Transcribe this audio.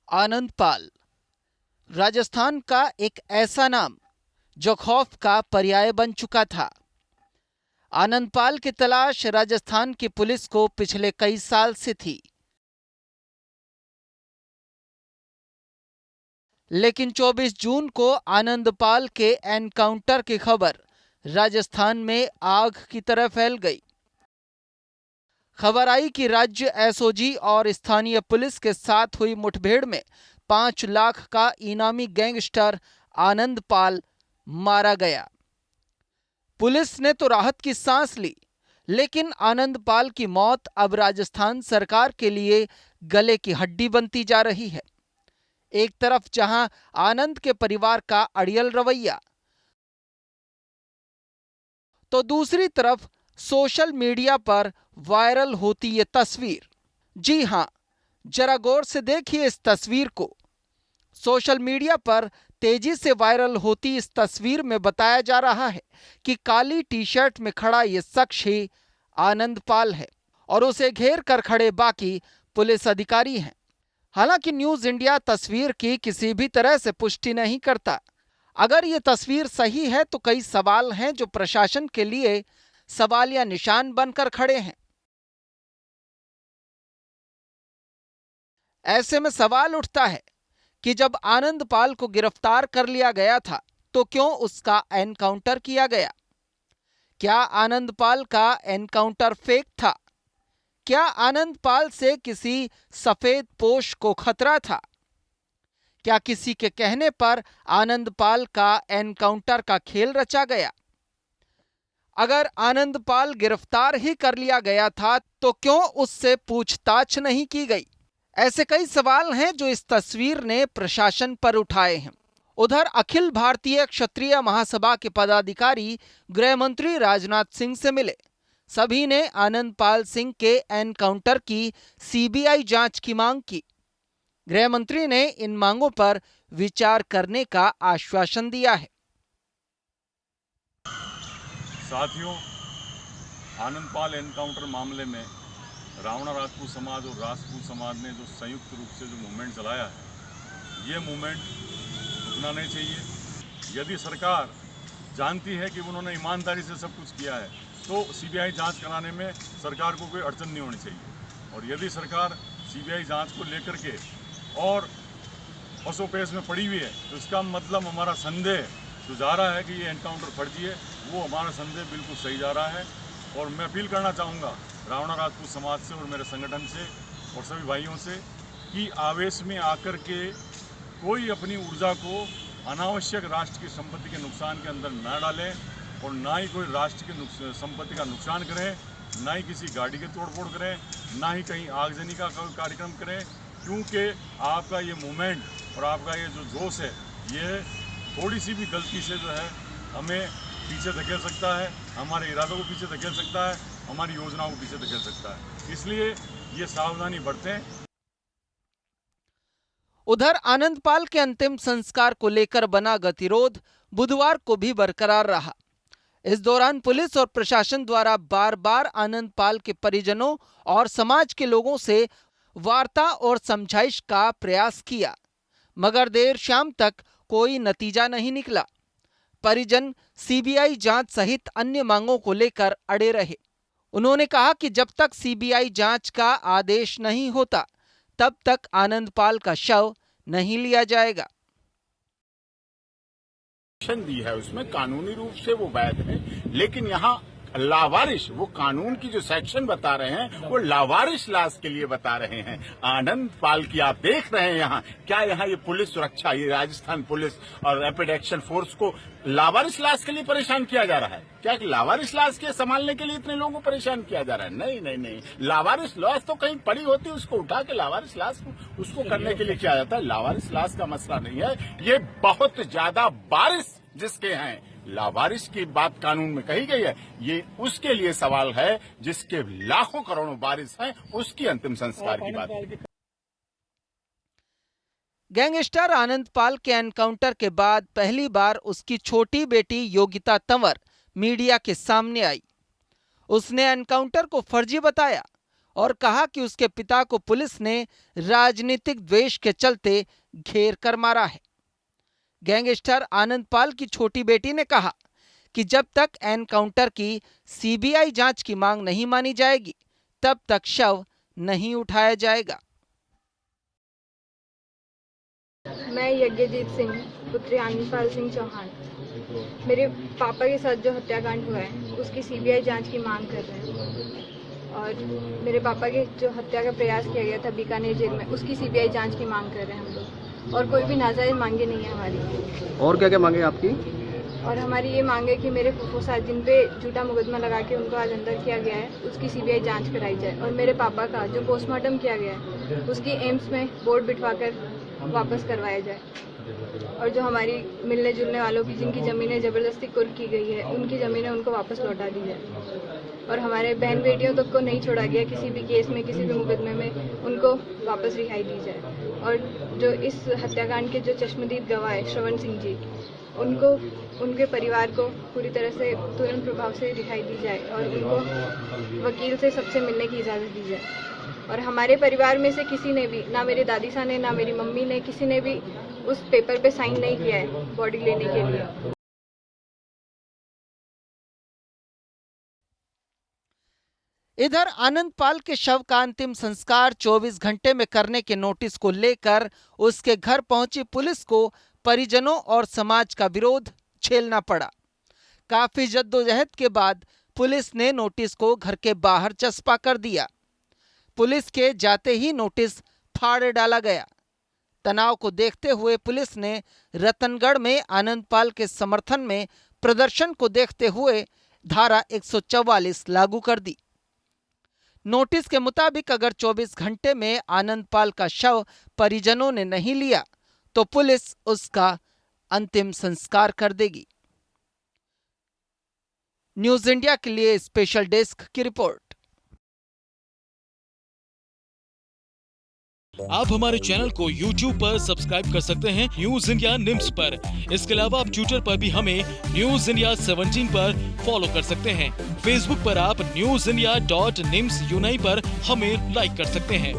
आनंद पाल राजस्थान का एक ऐसा नाम जो खौफ का पर्याय बन चुका था। आनंद पाल की तलाश राजस्थान की पुलिस को पिछले कई साल से थी, लेकिन 24 जून को आनंद पाल के एनकाउंटर की खबर राजस्थान में आग की तरह फैल गई। खबर आई कि राज्य एसओजी और स्थानीय पुलिस के साथ हुई मुठभेड़ में 5 लाख का इनामी गैंगस्टर आनंद पाल मारा गया। पुलिस ने तो राहत की सांस ली, लेकिन आनंद पाल की मौत अब राजस्थान सरकार के लिए गले की हड्डी बनती जा रही है। एक तरफ जहां आनंद के परिवार का अड़ियल रवैया, तो दूसरी तरफ सोशल मीडिया पर वायरल होती ये तस्वीर। जी हां, जरा गौर से देखिए इस तस्वीर को। सोशल मीडिया पर तेजी से वायरल होती इस तस्वीर में बताया जा रहा है कि काली टी शर्ट में खड़ा ये शख्स ही आनंद पाल है और उसे घेर कर खड़े बाकी पुलिस अधिकारी हैं। हालांकि न्यूज इंडिया तस्वीर की किसी भी तरह से पुष्टि नहीं करता। अगर ये तस्वीर सही है तो कई सवाल हैं जो प्रशासन के लिए सवालिया निशान बनकर खड़े हैं। ऐसे में सवाल उठता है कि जब आनंद पाल को गिरफ्तार कर लिया गया था तो क्यों उसका एनकाउंटर किया गया? क्या आनंद पाल का एनकाउंटर फेक था? क्या आनंद पाल से किसी सफेद पोश को खतरा था? क्या किसी के कहने पर आनंद पाल का एनकाउंटर का खेल रचा गया? अगर आनंद पाल गिरफ्तार ही कर लिया गया था तो क्यों उससे पूछताछ नहीं की गई? ऐसे कई सवाल हैं जो इस तस्वीर ने प्रशासन पर उठाए हैं। उधर अखिल भारतीय क्षत्रिय महासभा के पदाधिकारी गृह मंत्री राजनाथ सिंह से मिले। सभी ने आनंद पाल सिंह के एनकाउंटर की सीबीआई जांच की मांग की। गृह मंत्री ने इन मांगों पर विचार करने का आश्वासन दिया है। साथियों, आनंद पाल एनकाउंटर मामले में रावणा राजपूत समाज और राजपूत समाज ने जो संयुक्त रूप से जो मूवमेंट चलाया है, ये मूवमेंट रुकना नहीं चाहिए। यदि सरकार जानती है कि उन्होंने ईमानदारी से सब कुछ किया है तो सीबीआई जांच कराने में सरकार को कोई अड़चन नहीं होनी चाहिए। और यदि सरकार सीबीआई जांच को लेकर के और पसोपेश में पड़ी हुई है तो इसका मतलब हमारा संदेह जो जा रहा है कि ये एनकाउंटर फर्जी है, वो हमारा संदेह बिल्कुल सही जा रहा है। और मैं अपील करना चाहूँगा रावणा राजपूत समाज से और मेरे संगठन से और सभी भाइयों से कि आवेश में आकर के कोई अपनी ऊर्जा को अनावश्यक राष्ट्र की संपत्ति के नुकसान के अंदर न डालें और ना ही कोई राष्ट्र की संपत्ति का नुकसान करें, ना ही किसी गाड़ी के तोड़फोड़ करें, ना ही कहीं आगजनी का कार्यक्रम करें, क्योंकि आपका ये मूवमेंट और आपका ये जो जोश है, ये थोड़ी सी भी गलती से जो है हमें पीछे धकेल सकता है, हमारे इरादों को पीछे धकेल सकता है, हमारी योजनाओं को पीछे धकेल सकता है। इसलिए ये सावधानी बरतें। उधर आनंद पाल के अंतिम संस्कार को लेकर बना गतिरोध बुधवार को भी बरकरार रहा। इस दौरान पुलिस और प्रशासन द्वारा बार बार आनंद पाल के परिजनों और समाज के लोगों से वार्ता और समझाइश का प्रयास किया, मगर देर शाम तक कोई नतीजा नहीं निकला। परिजन सीबीआई जांच सहित अन्य मांगों को लेकर अड़े रहे। उन्होंने कहा कि जब तक सीबीआई जांच का आदेश नहीं होता तब तक आनंद पाल का शव नहीं लिया जाएगा। दी है उसमें कानूनी रूप से वो वैध है, लेकिन यहाँ लावारिश, वो कानून की जो सेक्शन बता रहे हैं वो लावारिश लाश के लिए बता रहे हैं। आनंद पाल की आप देख रहे हैं यहाँ, क्या यहाँ ये पुलिस सुरक्षा, ये राजस्थान पुलिस और रैपिड एक्शन फोर्स को लावारिश लाश के लिए परेशान किया जा रहा है? क्या लावारिश लाश के संभालने के लिए इतने लोगों को परेशान किया जा रहा है? नहीं नहीं नहीं, लावारिश लाश तो कहीं पड़ी होती है, उसको उठा के लावारिश लाश उसको करने के लिए किया जाता है। लावारिश लाश का मसला नहीं है, ये बहुत ज्यादा बारिश जिसके हैं, लावारिश की बात कानून में कही गई है, ये उसके लिए सवाल है जिसके लाखों करोड़ों वारिस हैं, उसकी अंतिम संस्कार की बात है। गैंगस्टर आनंद पाल के एनकाउंटर के बाद पहली बार उसकी छोटी बेटी योगिता तंवर मीडिया के सामने आई। उसने एनकाउंटर को फर्जी बताया और कहा कि उसके पिता को पुलिस ने राजनीतिक द्वेष के चलते घेर कर मारा है। गैंगस्टर आनंद पाल की छोटी बेटी ने कहा कि जब तक एनकाउंटर की सीबीआई जांच की मांग नहीं मानी जाएगी तब तक शव नहीं उठाया जाएगा। मैं यज्ञजीत सिंह पुत्री आनंदपाल सिंह चौहान मेरे पापा के साथ जो हत्याकांड हुआ है उसकी सीबीआई जांच की मांग कर रहे हैं और मेरे पापा के जो हत्या का प्रयास किया गया था बीकानेर जेल में उसकी सीबीआई जांच की मांग कर रहे हैं हम लोग। और कोई भी नाजायज मांगे नहीं है हमारी। और क्या क्या मांगे आपकी? और हमारी ये मांग है कि मेरे फूफो साहब जिन पे झूठा मुकदमा लगा के उनको आज अंदर किया गया है उसकी सीबीआई जांच कराई जाए और मेरे पापा का जो पोस्टमार्टम किया गया है उसकी एम्स में बोर्ड बिठवाकर वापस करवाया जाए और जो हमारी मिलने जुलने वालों की जिनकी ज़मीनें ज़बरदस्ती कुर्क की गई है उनकी ज़मीनें उनको वापस लौटा दी जाए और हमारे बहन बेटियों तक को नहीं छोड़ा गया किसी भी केस में किसी भी मुकदमे में उनको वापस रिहाई दी जाए और जो इस हत्याकांड के जो चश्मदीद गवाह है श्रवण सिंह जी उनको उनके परिवार को पूरी तरह से तुरंत प्रभाव से रिहाई दी जाए और उनको वकील से सबसे मिलने की इजाज़त दी जाए। और हमारे परिवार में से किसी ने भी, ना मेरे दादी साहब ने ना मेरी मम्मी ने, किसी ने भी उस पेपर पे साइन नहीं किया है बॉडी लेने के लिए। इधर आनंद पाल के शव का अंतिम संस्कार 24 घंटे में करने के नोटिस को लेकर उसके घर पहुंची पुलिस को परिजनों और समाज का विरोध झेलना पड़ा। काफी जद्दोजहद के बाद पुलिस ने नोटिस को घर के बाहर चस्पा कर दिया। पुलिस के जाते ही नोटिस फाड़ डाला गया। तनाव को देखते हुए पुलिस ने रतनगढ़ में आनंद पाल के समर्थन में प्रदर्शन को देखते हुए धारा 144 लागू कर दी। नोटिस के मुताबिक अगर 24 घंटे में आनंद पाल का शव परिजनों ने नहीं लिया तो पुलिस उसका अंतिम संस्कार कर देगी। न्यूज इंडिया के लिए स्पेशल डेस्क की रिपोर्ट। आप हमारे चैनल को YouTube पर सब्सक्राइब कर सकते हैं न्यूज इंडिया निम्स पर। इसके अलावा आप ट्विटर पर भी हमें न्यूज इंडिया 17 पर फॉलो कर सकते हैं। फेसबुक पर आप newsindia.nimsuni पर हमें लाइक कर सकते हैं।